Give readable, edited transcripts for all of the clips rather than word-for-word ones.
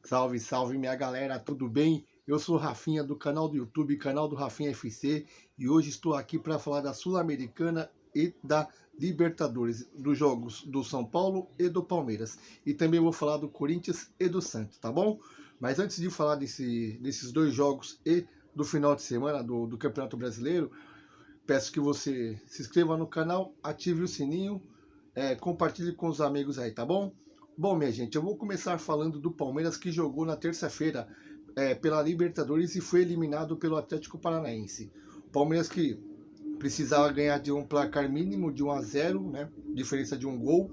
Salve, salve minha galera, tudo bem? Eu sou o Rafinha do canal do YouTube, canal do Rafinha FC, e hoje estou aqui para falar da Sul-Americana e da Libertadores, dos jogos do São Paulo e do Palmeiras. E também vou falar do Corinthians e do Santos, tá bom? Mas antes de falar desses dois jogos e do final de semana do Campeonato Brasileiro, peço que você se inscreva no canal, ative o sininho, compartilhe com os amigos aí, tá bom? Bom, minha gente, eu vou começar falando do Palmeiras, que jogou na terça-feira pela Libertadores e foi eliminado pelo Atlético Paranaense. Palmeiras que precisava ganhar de um placar mínimo de 1-0, né, diferença de um gol,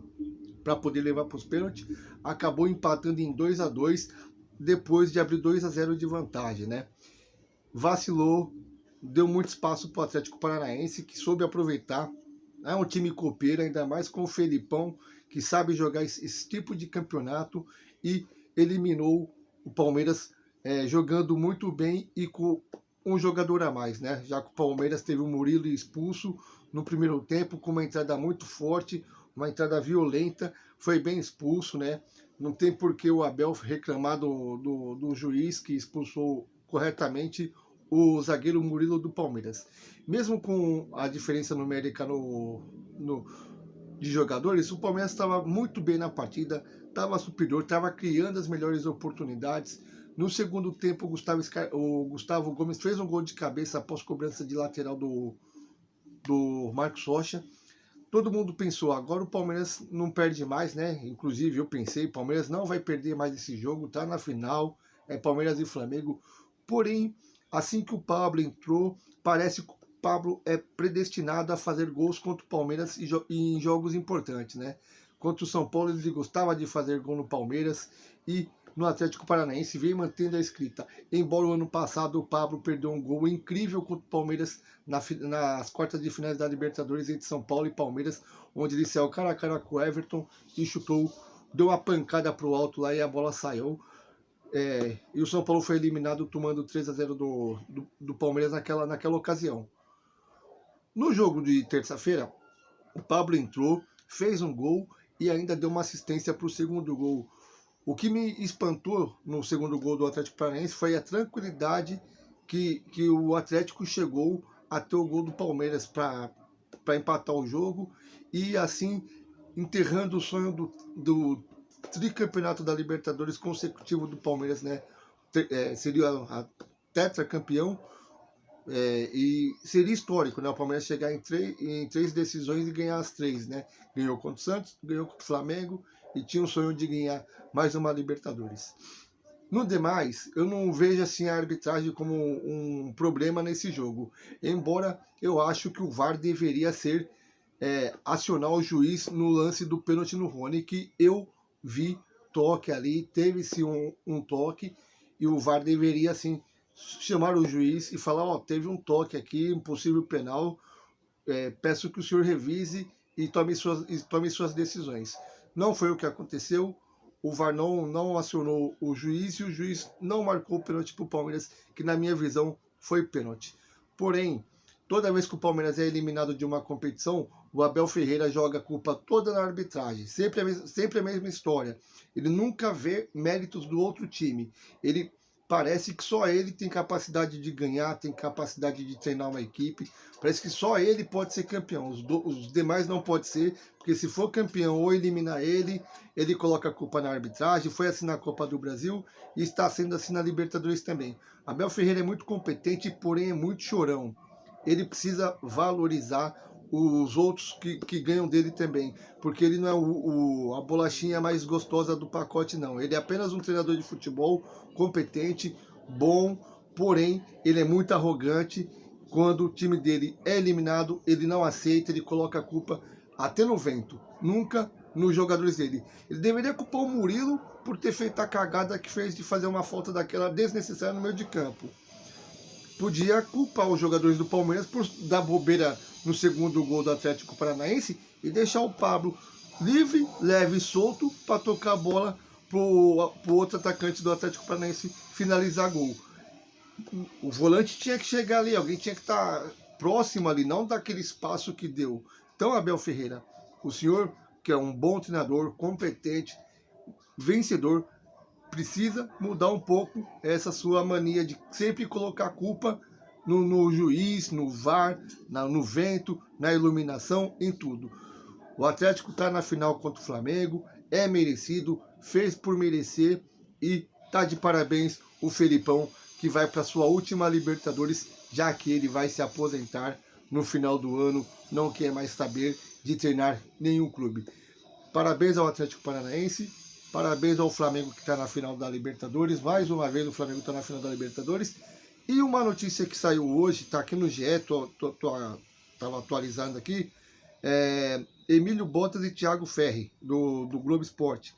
para poder levar para os pênaltis, acabou empatando em 2-2, depois de abrir 2-0 de vantagem, né? Vacilou, deu muito espaço para o Atlético Paranaense, que soube aproveitar. É um time copeiro, ainda mais com o Felipão, que sabe jogar esse tipo de campeonato, e eliminou o Palmeiras jogando muito bem e com um jogador a mais, né? Já que o Palmeiras teve o Murilo expulso no primeiro tempo, com uma entrada muito forte, uma entrada violenta, foi bem expulso, né? Não tem por que o Abel reclamar do juiz que expulsou corretamente o zagueiro Murilo do Palmeiras. Mesmo com a diferença numérica de jogadores, o Palmeiras estava muito bem na partida, estava superior, estava criando as melhores oportunidades. No segundo tempo, o Gustavo Gomes fez um gol de cabeça após cobrança de lateral do Marcos Rocha. Todo mundo pensou, agora o Palmeiras não perde mais, né? Inclusive eu pensei, o Palmeiras não vai perder mais esse jogo, tá na final, é Palmeiras e Flamengo. Porém, assim que o Pablo entrou, parece que o Pablo é predestinado a fazer gols contra o Palmeiras em jogos importantes, né? Contra o São Paulo, ele gostava de fazer gol no Palmeiras, e no Atlético Paranaense veio mantendo a escrita. Embora o ano passado o Pablo perdeu um gol incrível contra o Palmeiras nas quartas de finais da Libertadores entre São Paulo e Palmeiras, onde ele saiu cara a cara com o Everton e chutou, deu uma pancada para o alto lá e a bola saiu. E o São Paulo foi eliminado tomando 3-0 do Palmeiras naquela ocasião. No jogo de terça-feira, o Pablo entrou, fez um gol e ainda deu uma assistência para o segundo gol. O que me espantou no segundo gol do Atlético Paranaense foi a tranquilidade que o Atlético chegou até o gol do Palmeiras para empatar o jogo, e assim enterrando o sonho do tricampeonato da Libertadores consecutivo do Palmeiras, né? Seria a tetracampeão, e seria histórico, né? O Palmeiras chegar em três decisões e ganhar as três, né? Ganhou contra o Santos, ganhou contra o Flamengo e tinha o sonho de ganhar mais uma Libertadores. No demais, eu não vejo assim a arbitragem como um problema nesse jogo, embora eu acho que o VAR deveria acionar o juiz no lance do pênalti no Rony, que eu vi toque ali, teve-se um toque, e o VAR deveria assim chamar o juiz e falar, ó, teve um toque aqui, um possível penal, peço que o senhor revise e tome suas decisões. Não foi o que aconteceu, o VAR não acionou o juiz, e o juiz não marcou o pênalti para o Palmeiras, que na minha visão foi pênalti. Porém, toda vez que o Palmeiras é eliminado de uma competição, o Abel Ferreira joga a culpa toda na arbitragem, sempre a mesma história. Ele nunca vê méritos do outro time. Ele parece que só ele tem capacidade de ganhar, tem capacidade de treinar uma equipe. Parece que só ele pode ser campeão. Os demais não pode ser, porque se for campeão ou eliminar ele coloca a culpa na arbitragem. Foi assim na Copa do Brasil e está sendo assim na Libertadores também. Abel Ferreira é muito competente, porém é muito chorão. Ele precisa valorizar os outros que ganham dele também, porque ele não é a bolachinha mais gostosa do pacote, não. Ele é apenas um treinador de futebol competente, bom, porém ele é muito arrogante. Quando o time dele é eliminado, ele não aceita, ele coloca a culpa até no vento, nunca nos jogadores dele. Ele deveria culpar o Murilo por ter feito a cagada que fez de fazer uma falta daquela desnecessária no meio de campo. podia culpar os jogadores do Palmeiras por dar bobeira no segundo gol do Atlético Paranaense e deixar o Pablo livre, leve e solto para tocar a bola pro outro atacante do Atlético Paranaense finalizar gol. O volante tinha que chegar ali, alguém tinha que estar próximo ali, não daquele espaço que deu. Então, Abel Ferreira, o senhor, que é um bom treinador, competente, vencedor, precisa mudar um pouco essa sua mania de sempre colocar a culpa no juiz, no VAR, no vento, na iluminação, em tudo. O Atlético está na final contra o Flamengo, é merecido, fez por merecer e tá de parabéns o Felipão, que vai para sua última Libertadores, já que ele vai se aposentar no final do ano, não quer mais saber de treinar nenhum clube. Parabéns ao Atlético Paranaense, parabéns ao Flamengo que está na final da Libertadores, mais uma vez o Flamengo está na final da Libertadores. E uma notícia que saiu hoje, está aqui no GE, estava atualizando aqui, Emílio Bottas e Thiago Ferri, do Globo Esporte,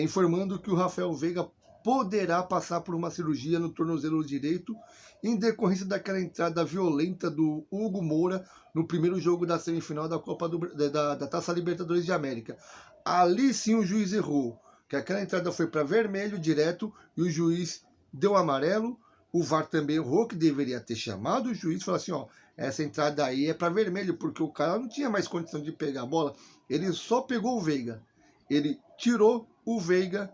informando que o Rafael Veiga poderá passar por uma cirurgia no tornozelo direito em decorrência daquela entrada violenta do Hugo Moura no primeiro jogo da semifinal da Copa da Taça Libertadores de América. Ali sim o juiz errou, que aquela entrada foi para vermelho direto e o juiz deu amarelo. O VAR também errou, que deveria ter chamado o juiz e falar assim, ó, essa entrada aí é para vermelho, porque o cara não tinha mais condição de pegar a bola, ele só pegou o Veiga, ele tirou o Veiga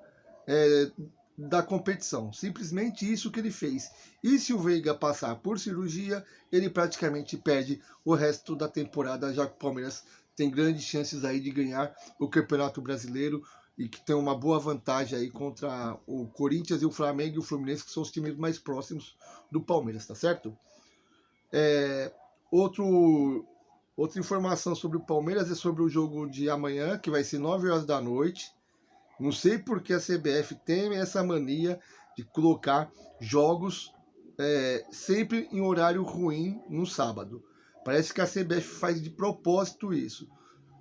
da competição, simplesmente isso que ele fez. E se o Veiga passar por cirurgia, ele praticamente perde o resto da temporada, já que o Palmeiras tem grandes chances aí de ganhar o Campeonato Brasileiro e que tem uma boa vantagem aí contra o Corinthians e o Flamengo e o Fluminense, que são os times mais próximos do Palmeiras, tá certo? Outra informação sobre o Palmeiras é sobre o jogo de amanhã, que vai ser 9 horas da noite. Não sei por que a CBF tem essa mania de colocar jogos sempre em horário ruim no sábado. Parece que a CBF faz de propósito isso.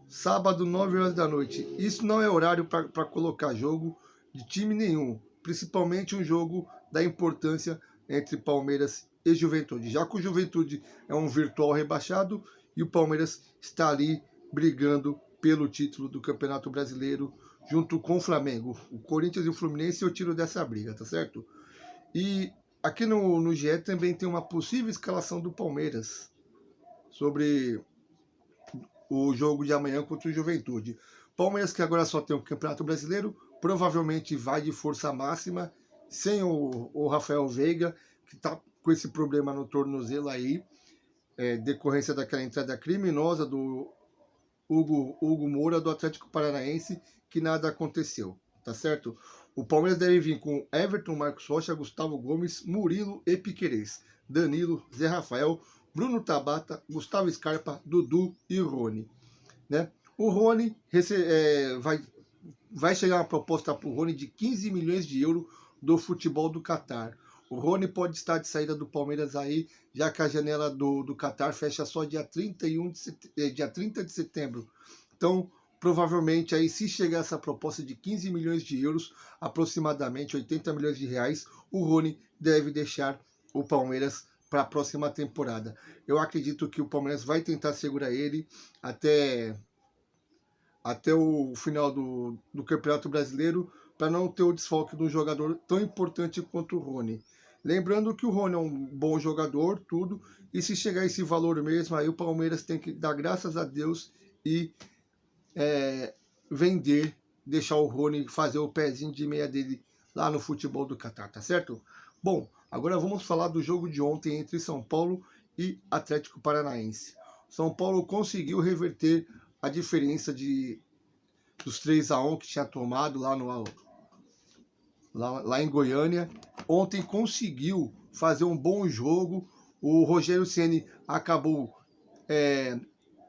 Sábado, 9 horas da noite. Isso não é horário para colocar jogo de time nenhum. Principalmente um jogo da importância entre Palmeiras e Juventude. Já que o Juventude é um virtual rebaixado e o Palmeiras está ali brigando pelo título do Campeonato Brasileiro junto com o Flamengo. O Corinthians e o Fluminense eu tiro dessa briga, tá certo? E aqui no GE também tem uma possível escalação do Palmeiras sobre o jogo de amanhã contra o Juventude. Palmeiras, que agora só tem o Campeonato Brasileiro, provavelmente vai de força máxima, sem o Rafael Veiga, que está com esse problema no tornozelo aí, decorrência daquela entrada criminosa do Hugo Moura, do Atlético Paranaense, que nada aconteceu, tá certo? O Palmeiras deve vir com Everton, Marcos Rocha, Gustavo Gomes, Murilo e Piquerez, Danilo, Zé Rafael, Bruno Tabata, Gustavo Scarpa, Dudu e Rony, né? O Rony vai chegar uma proposta para o Rony de 15 milhões de euros do futebol do Catar. O Rony pode estar de saída do Palmeiras aí, já que a janela do Catar fecha só dia 30 de setembro. Então, provavelmente, aí, se chegar essa proposta de 15 milhões de euros, aproximadamente 80 milhões de reais, o Rony deve deixar o Palmeiras para a próxima temporada. Eu acredito que o Palmeiras vai tentar segurar ele até o final do Campeonato Brasileiro, para não ter o desfalque de um jogador tão importante quanto o Rony. Lembrando que o Rony é um bom jogador, tudo, e se chegar esse valor mesmo, aí o Palmeiras tem que dar graças a Deus e vender, deixar o Rony fazer o pezinho de meia dele lá no futebol do Catar, tá certo? Bom, agora vamos falar do jogo de ontem entre São Paulo e Atlético Paranaense. São Paulo conseguiu reverter a diferença dos 3-1 que tinha tomado lá em Goiânia. Ontem conseguiu fazer um bom jogo. O Rogério Ceni acabou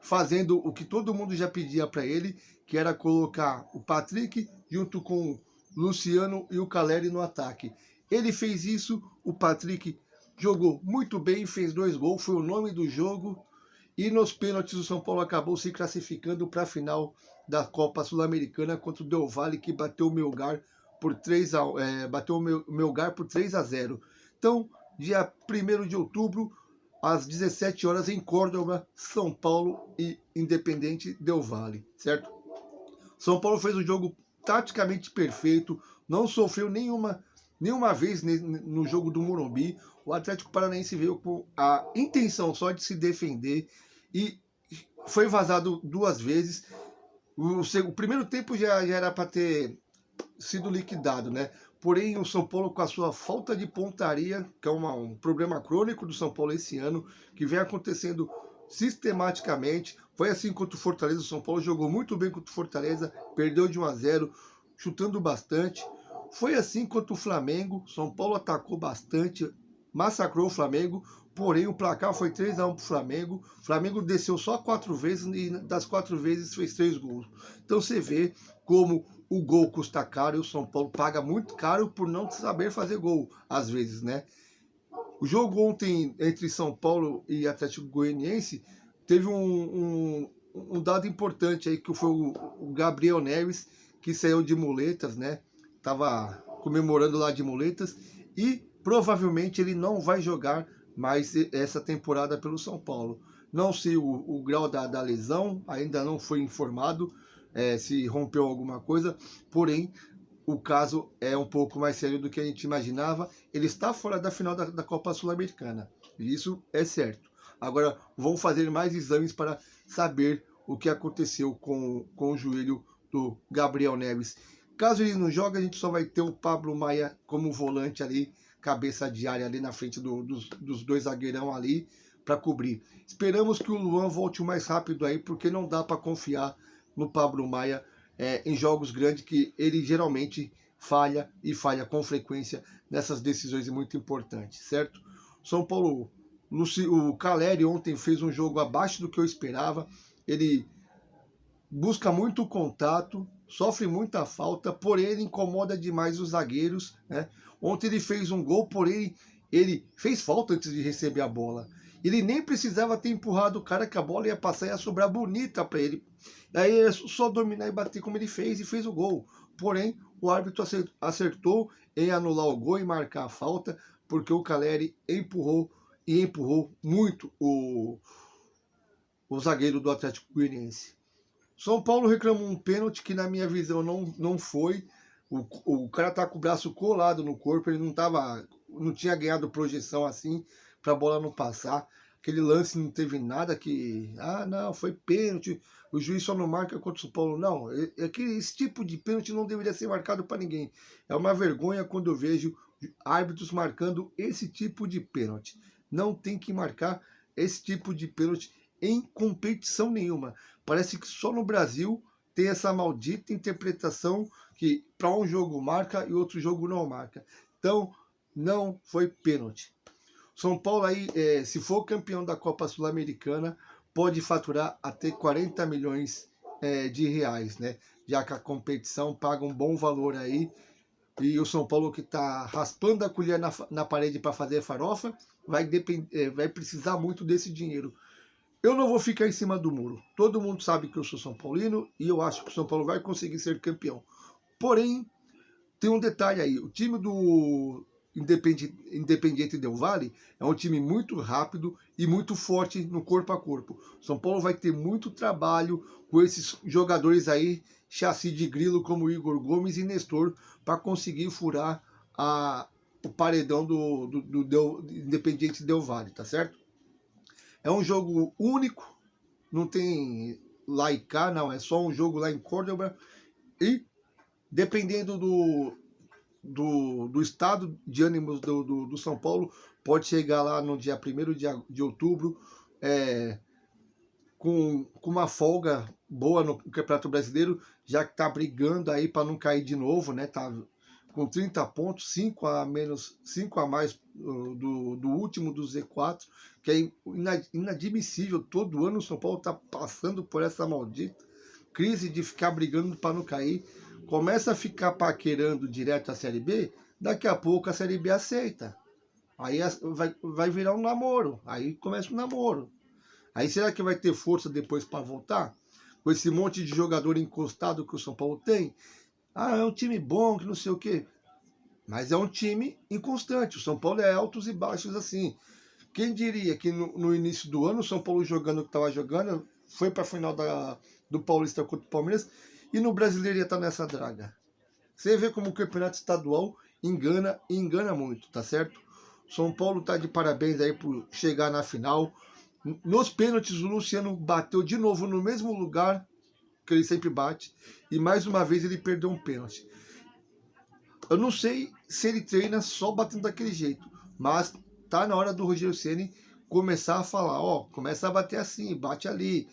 fazendo o que todo mundo já pedia para ele, que era colocar o Patrick junto com o Luciano e o Caleri no ataque. Ele fez isso, o Patrick jogou muito bem, fez 2 gols, foi o nome do jogo. E nos pênaltis o São Paulo acabou se classificando para a final da Copa Sul-Americana contra o Del Valle, que bateu o Melgar por 3-0. Então, dia 1º de outubro, às 17 horas, em Córdoba, São Paulo e Independente Del Valle, certo? São Paulo fez um jogo taticamente perfeito, não sofreu nenhuma vez no jogo do Morumbi. O Atlético Paranaense veio com a intenção só de se defender e foi vazado 2 vezes. O primeiro tempo já era para ter sido liquidado, né? Porém, o São Paulo, com a sua falta de pontaria, que é um problema crônico do São Paulo esse ano, que vem acontecendo sistematicamente. Foi assim contra o Fortaleza. O São Paulo jogou muito bem contra o Fortaleza, perdeu de 1-0, chutando bastante. Foi assim contra o Flamengo. São Paulo atacou bastante, massacrou o Flamengo, porém o placar foi 3-1 para o Flamengo. O Flamengo desceu só 4 vezes e das 4 vezes fez 3 gols. Então você vê como o gol custa caro e o São Paulo paga muito caro por não saber fazer gol, às vezes, né? O jogo ontem entre São Paulo e Atlético Goianiense teve um dado importante aí, que foi o Gabriel Neves, que saiu de muletas, né? Tava comemorando lá de muletas e provavelmente ele não vai jogar mais essa temporada pelo São Paulo. Não sei o grau da lesão, ainda não foi informado se rompeu alguma coisa, porém o caso é um pouco mais sério do que a gente imaginava. Ele está fora da final da Copa Sul-Americana, isso é certo. Agora vão fazer mais exames para saber o que aconteceu com o joelho do Gabriel Neves. Caso ele não jogue, a gente só vai ter o Pablo Maia como volante ali, cabeça de área ali na frente dos 2 zagueirão ali para cobrir. Esperamos que o Luan volte o mais rápido aí, porque não dá para confiar no Pablo Maia em jogos grandes, que ele geralmente falha e falha com frequência nessas decisões muito importantes, certo? São Paulo, o Caleri ontem fez um jogo abaixo do que eu esperava. Ele busca muito contato, sofre muita falta, porém ele incomoda demais os zagueiros, né? Ontem ele fez um gol, porém ele fez falta antes de receber a bola. Ele nem precisava ter empurrado o cara, que a bola ia passar e ia sobrar bonita para ele. Aí é só dominar e bater como ele fez, e fez o gol. Porém, o árbitro acertou em anular o gol e marcar a falta, porque o Caleri empurrou muito o zagueiro do Atlético Goianiense. São Paulo reclamou um pênalti que, na minha visão, não foi. O cara tá com o braço colado no corpo, ele não tinha ganhado projeção assim para a bola não passar. Aquele lance não teve nada que... não, foi pênalti, o juiz só não marca contra o São Paulo. Não, esse tipo de pênalti não deveria ser marcado para ninguém. É uma vergonha quando eu vejo árbitros marcando esse tipo de pênalti. Não tem que marcar esse tipo de pênalti em competição nenhuma. Parece que só no Brasil tem essa maldita interpretação que para um jogo marca e outro jogo não marca. Então, não foi pênalti. São Paulo aí, se for campeão da Copa Sul-Americana, pode faturar até 40 milhões de reais, né? Já que a competição paga um bom valor aí. E o São Paulo, que está raspando a colher na parede para fazer farofa, vai precisar muito desse dinheiro. Eu não vou ficar em cima do muro. Todo mundo sabe que eu sou São Paulino e eu acho que o São Paulo vai conseguir ser campeão. Porém, tem um detalhe aí. O time do Independiente Del Valle é um time muito rápido e muito forte no corpo a corpo. São Paulo vai ter muito trabalho com esses jogadores aí, chassi de grilo, como Igor Gomes e Nestor, para conseguir furar o paredão do Independiente Del Valle, tá certo? É um jogo único, não tem lá e cá, não, é só um jogo lá em Córdoba. E dependendo do estado de ânimos do São Paulo, pode chegar lá no dia 1º de outubro com uma folga boa no Campeonato Brasileiro, já que está brigando aí para não cair de novo, né? Tá com 30 pontos, 5 a mais do último do Z4, que é inadmissível. Todo ano o São Paulo está passando por essa maldita crise de ficar brigando para não cair. Começa a ficar paquerando direto a Série B, daqui a pouco a Série B aceita. Aí vai virar um namoro, aí começa um namoro. Aí será que vai ter força depois para voltar? Com esse monte de jogador encostado que o São Paulo tem? É um time bom, que não sei o quê. Mas é um time inconstante. O São Paulo é altos e baixos assim. Quem diria que no início do ano o São Paulo jogando o que estava jogando, foi para a final do Paulista contra o Palmeiras e no Brasileiro ia estar nessa draga. Você vê como o campeonato estadual engana e engana muito, tá certo? São Paulo tá de parabéns aí por chegar na final. Nos pênaltis o Luciano bateu de novo no mesmo lugar que ele sempre bate e mais uma vez ele perdeu um pênalti. Eu não sei se ele treina só batendo daquele jeito, mas tá na hora do Rogério Ceni começar a falar, ó, começa a bater assim, bate ali,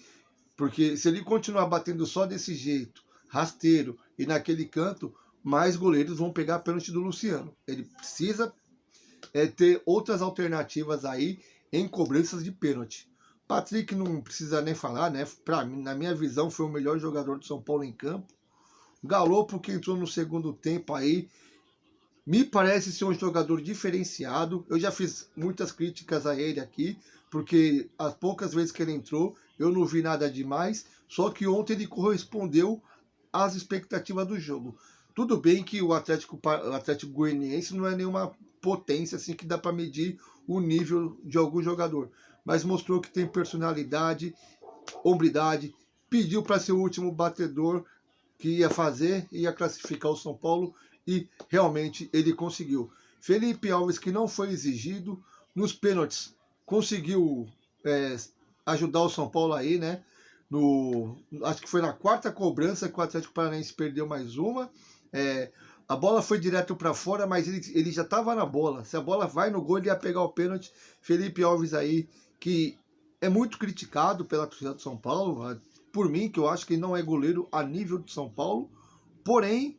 porque se ele continuar batendo só desse jeito, rasteiro e naquele canto, mais goleiros vão pegar a pênalti do Luciano. Ele precisa ter outras alternativas aí em cobranças de pênalti. Patrick não precisa nem falar, né? Pra mim, na minha visão, foi o melhor jogador do São Paulo em campo. Galopo, que entrou no segundo tempo aí, me parece ser um jogador diferenciado. Eu já fiz muitas críticas a ele aqui, porque as poucas vezes que ele entrou, eu não vi nada demais. Só que ontem ele correspondeu às expectativas do jogo. Tudo bem que o Atlético Goianiense não é nenhuma potência assim que dá para medir o nível de algum jogador, mas mostrou que tem personalidade, hombridade, pediu para ser o último batedor que ia fazer, ia classificar o São Paulo e realmente ele conseguiu. Felipe Alves, que não foi exigido, nos pênaltis conseguiu ajudar o São Paulo aí, né? Acho que foi na quarta cobrança que o Atlético Paranaense perdeu mais uma. A bola foi direto para fora, mas ele já estava na bola. Se a bola vai no gol, ele ia pegar o pênalti. Felipe Alves aí, que é muito criticado pela torcida do São Paulo, por mim, que eu acho que ele não é goleiro a nível do São Paulo, porém,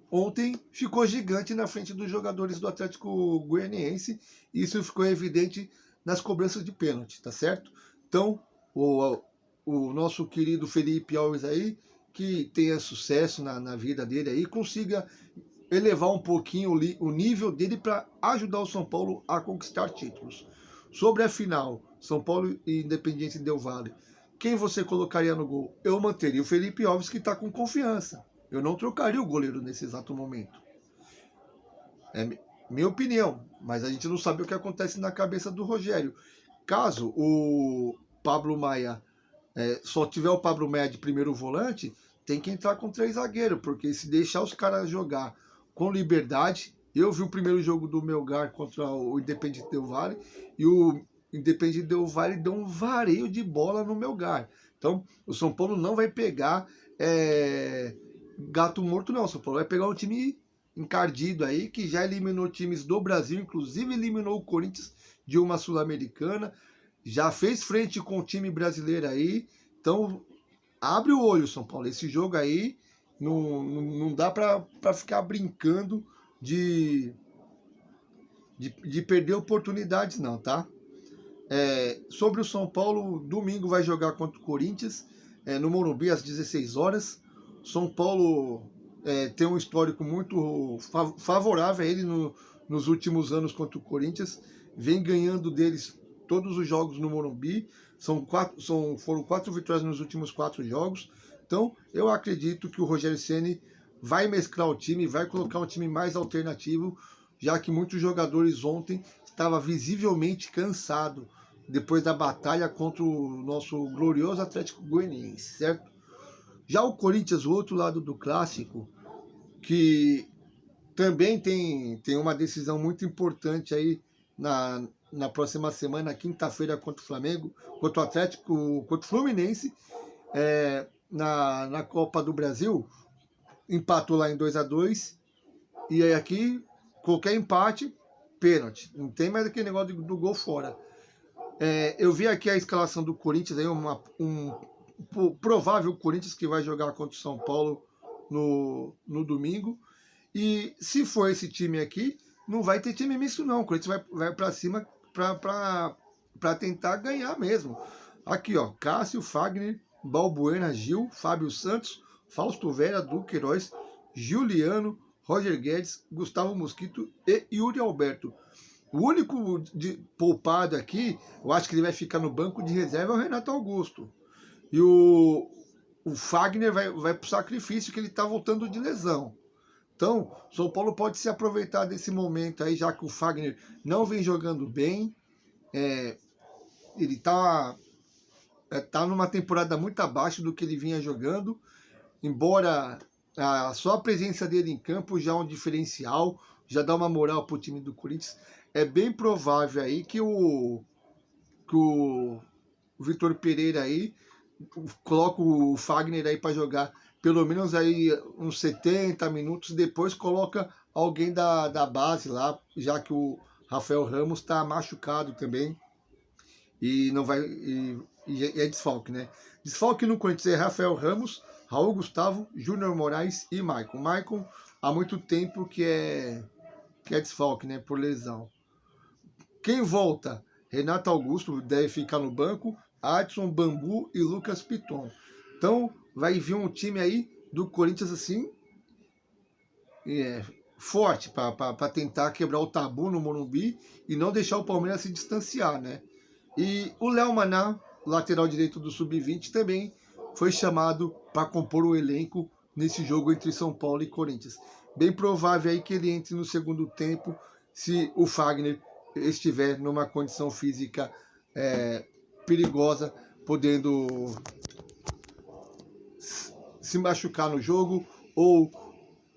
ontem ficou gigante na frente dos jogadores do Atlético Goianiense, e isso ficou evidente nas cobranças de pênalti, tá certo? Então, o nosso querido Felipe Alves aí, que tenha sucesso na vida dele aí, consiga elevar um pouquinho o nível dele para ajudar o São Paulo a conquistar títulos. Sobre a final, São Paulo e Independiente Del Valle, quem você colocaria no gol? Eu manteria o Felipe Alves, que está com confiança. Eu não trocaria o goleiro nesse exato momento. É minha opinião, mas a gente não sabe o que acontece na cabeça do Rogério. Caso o Pablo Maia só tiver o Pablo Maia de primeiro volante, tem que entrar com 3 zagueiros, porque se deixar os caras jogar com liberdade... Eu vi o primeiro jogo do Melgar contra o Independiente Del Valle e o Independiente Del Valle deu um vareio de bola no Melgar. Então, o São Paulo não vai pegar gato morto, não. O São Paulo vai pegar um time encardido aí, que já eliminou times do Brasil, inclusive eliminou o Corinthians de uma Sul-Americana, já fez frente com o time brasileiro aí. Então, abre o olho, São Paulo. Esse jogo aí não dá para ficar brincando de perder oportunidades, não, tá? Sobre o São Paulo, domingo vai jogar contra o Corinthians, no Morumbi, às 16 horas. São Paulo tem um histórico muito favorável a ele nos últimos anos contra o Corinthians, vem ganhando deles todos os jogos no Morumbi, foram 4 vitórias nos últimos 4 jogos. Então, eu acredito que o Rogério Ceni vai mesclar o time, vai colocar um time mais alternativo, já que muitos jogadores ontem estavam visivelmente cansados depois da batalha contra o nosso glorioso Atlético Goianiense, certo? Já o Corinthians, o outro lado do clássico, que também tem uma decisão muito importante aí na próxima semana, quinta-feira, contra o Flamengo, contra o Atlético, contra o Fluminense, na Copa do Brasil. Empatou lá em 2-2, e aí aqui, qualquer empate, pênalti. Não tem mais aquele negócio do gol fora. Eu vi aqui a escalação do Corinthians, aí um provável Corinthians que vai jogar contra o São Paulo no domingo. E se for esse time aqui, não vai ter time misto não. O Corinthians vai para cima para tentar ganhar mesmo. Aqui, ó, Cássio, Fagner, Balbuena, Gil, Fábio Santos, Fausto Vera, Duqueiroz, Juliano, Roger Guedes, Gustavo Mosquito e Yuri Alberto. O único poupado aqui, eu acho que ele vai ficar no banco de reserva, é o Renato Augusto. E o Fagner vai para o sacrifício, que ele está voltando de lesão. Então, São Paulo pode se aproveitar desse momento aí, já que o Fagner não vem jogando bem. Ele tá numa temporada muito abaixo do que ele vinha jogando, embora só a presença dele em campo já é um diferencial, já dá uma moral pro time do Corinthians. É bem provável aí que o Vitor Pereira aí coloca o Fagner aí para jogar pelo menos aí uns 70 minutos, depois coloca alguém da base lá, já que o Rafael Ramos está machucado também e não vai e é desfalque, né? Desfalque no Corinthians é Rafael Ramos, Raul Gustavo, Júnior Moraes e Maicon. Maicon há muito tempo que é desfalque, né, por lesão. Quem volta? Renato Augusto deve ficar no banco, Adson, Bambu e Lucas Piton. Então vai vir um time aí do Corinthians assim forte para tentar quebrar o tabu no Morumbi e não deixar o Palmeiras se distanciar, né? E o Léo Maná, lateral direito do Sub-20, também foi chamado para compor o elenco nesse jogo entre São Paulo e Corinthians. Bem provável aí que ele entre no segundo tempo se o Fagner estiver numa condição física perigosa, podendo se machucar no jogo ou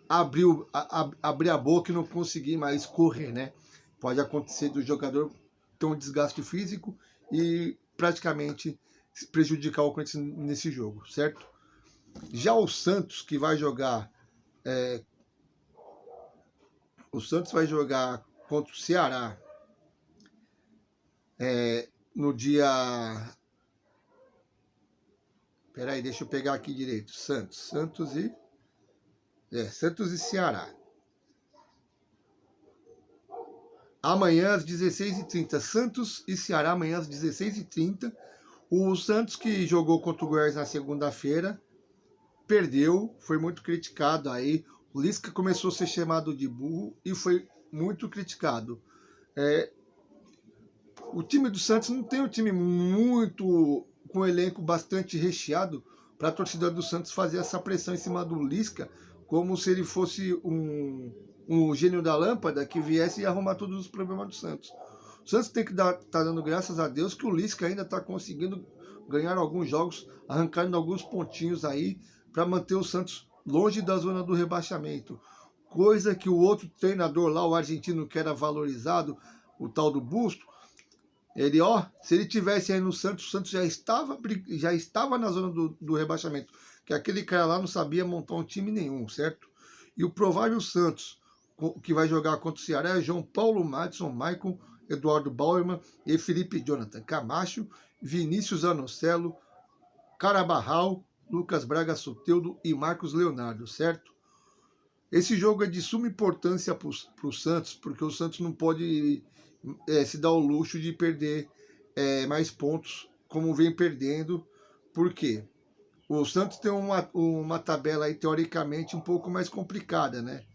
abrir a boca e não conseguir mais correr, né? Pode acontecer do jogador ter um desgaste físico e praticamente prejudicar o Corinthians nesse jogo, certo? Já o Santos, que vai jogar contra o Ceará no dia... Peraí, deixa eu pegar aqui direito. Santos e Ceará. Amanhã às 16h30. Santos e Ceará amanhã às 16h30. O Santos, que jogou contra o Goiás na segunda-feira, perdeu, foi muito criticado aí. O Lisca começou a ser chamado de burro e foi muito criticado. O time do Santos não tem um time muito com um elenco bastante recheado para a torcida do Santos fazer essa pressão em cima do Lisca, como se ele fosse um gênio da lâmpada que viesse e arrumar todos os problemas do Santos. O Santos tem que tá dando graças a Deus que o Lisca ainda está conseguindo ganhar alguns jogos, arrancando alguns pontinhos aí para manter o Santos longe da zona do rebaixamento. Coisa que o outro treinador lá, o argentino, que era valorizado, o tal do Busto, se ele tivesse aí no Santos, o Santos já estava na zona do rebaixamento, que aquele cara lá não sabia montar um time nenhum, certo? E o provável Santos, que vai jogar contra o Ceará, é João Paulo, Madison, Maicon, Eduardo Bauerman e Felipe Jonathan Camacho, Vinícius Anocelo, Carabarral, Lucas Braga Soteldo e Marcos Leonardo, certo? Esse jogo é de suma importância para o Santos, porque o Santos não pode se dar o luxo de perder mais pontos, como vem perdendo. Por quê? O Santos tem uma tabela aí, teoricamente, um pouco mais complicada, né?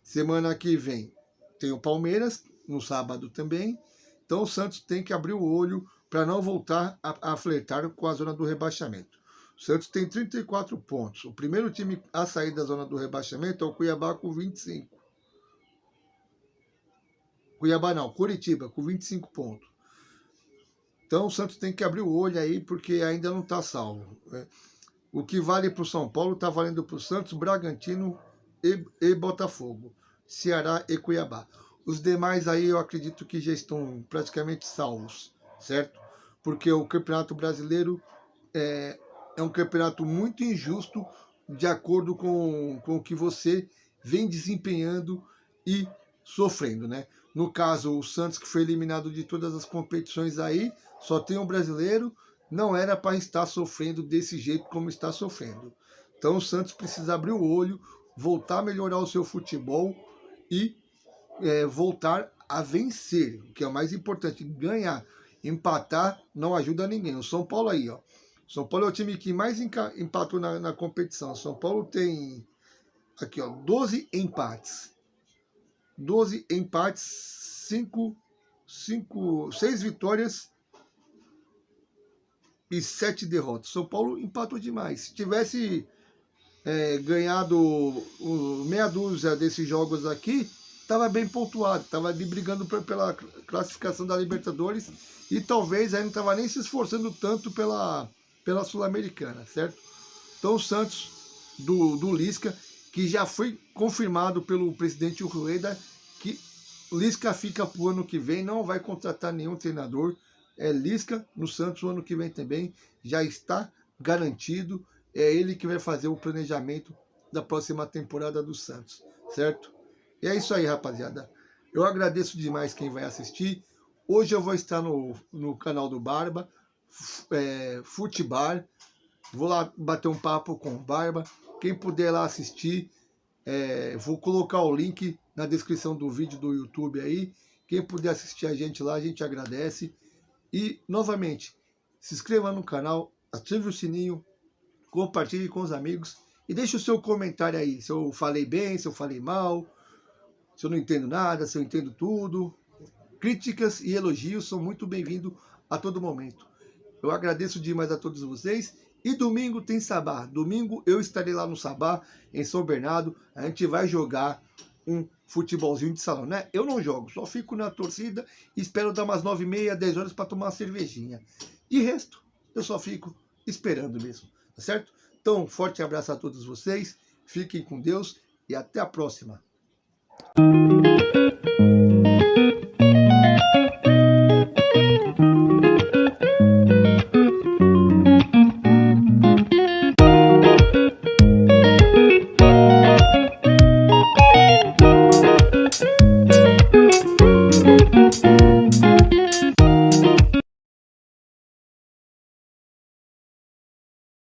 Semana que vem tem o Palmeiras, no sábado também. Então o Santos tem que abrir o olho para não voltar a flertar com a zona do rebaixamento. O Santos tem 34 pontos. O primeiro time a sair da zona do rebaixamento é o Cuiabá com 25. Curitiba com 25 pontos. Então o Santos tem que abrir o olho aí, porque ainda não está salvo. O que vale para o São Paulo está valendo para o Santos, Bragantino e Botafogo, Ceará e Cuiabá. Os demais aí eu acredito que já estão praticamente salvos, certo? Porque o Campeonato Brasileiro é um campeonato muito injusto de acordo com o que você vem desempenhando e sofrendo, né? No caso, o Santos, que foi eliminado de todas as competições aí, só tem um brasileiro, não era para estar sofrendo desse jeito como está sofrendo. Então o Santos precisa abrir o olho, voltar a melhorar o seu futebol e voltar a vencer, o que é o mais importante. Ganhar, empatar não ajuda ninguém. O São Paulo aí, ó. São Paulo é o time que mais empatou na competição. São Paulo tem aqui, ó, 12 empates. 12 empates, 6 vitórias e 7 derrotas. São Paulo empatou demais. Se tivesse ganhado meia dúzia desses jogos aqui, estava bem pontuado, estava ali brigando pela classificação da Libertadores e talvez aí não estava nem se esforçando tanto pela Sul-Americana, certo? Então o Santos do Lisca, que já foi confirmado pelo presidente Rueda, que Lisca fica para o ano que vem, não vai contratar nenhum treinador, Lisca no Santos o ano que vem também, já está garantido, é ele que vai fazer o planejamento da próxima temporada do Santos, certo? E é isso aí, rapaziada. Eu agradeço demais quem vai assistir. Hoje eu vou estar no canal do Barba, Futebar. Vou lá bater um papo com o Barba. Quem puder lá assistir, vou colocar o link na descrição do vídeo do YouTube aí. Quem puder assistir a gente lá, a gente agradece. E, novamente, se inscreva no canal, ative o sininho, compartilhe com os amigos e deixe o seu comentário aí. Se eu falei bem, se eu falei mal, se eu não entendo nada, se eu entendo tudo. Críticas e elogios são muito bem-vindos a todo momento. Eu agradeço demais a todos vocês. E domingo tem Sabá. Domingo eu estarei lá no Sabá, em São Bernardo. A gente vai jogar um futebolzinho de salão, né? Eu não jogo, só fico na torcida e espero dar umas 9h30, 10 horas para tomar uma cervejinha. De resto, eu só fico esperando mesmo, tá certo? Então, um forte abraço a todos vocês. Fiquem com Deus e até a próxima.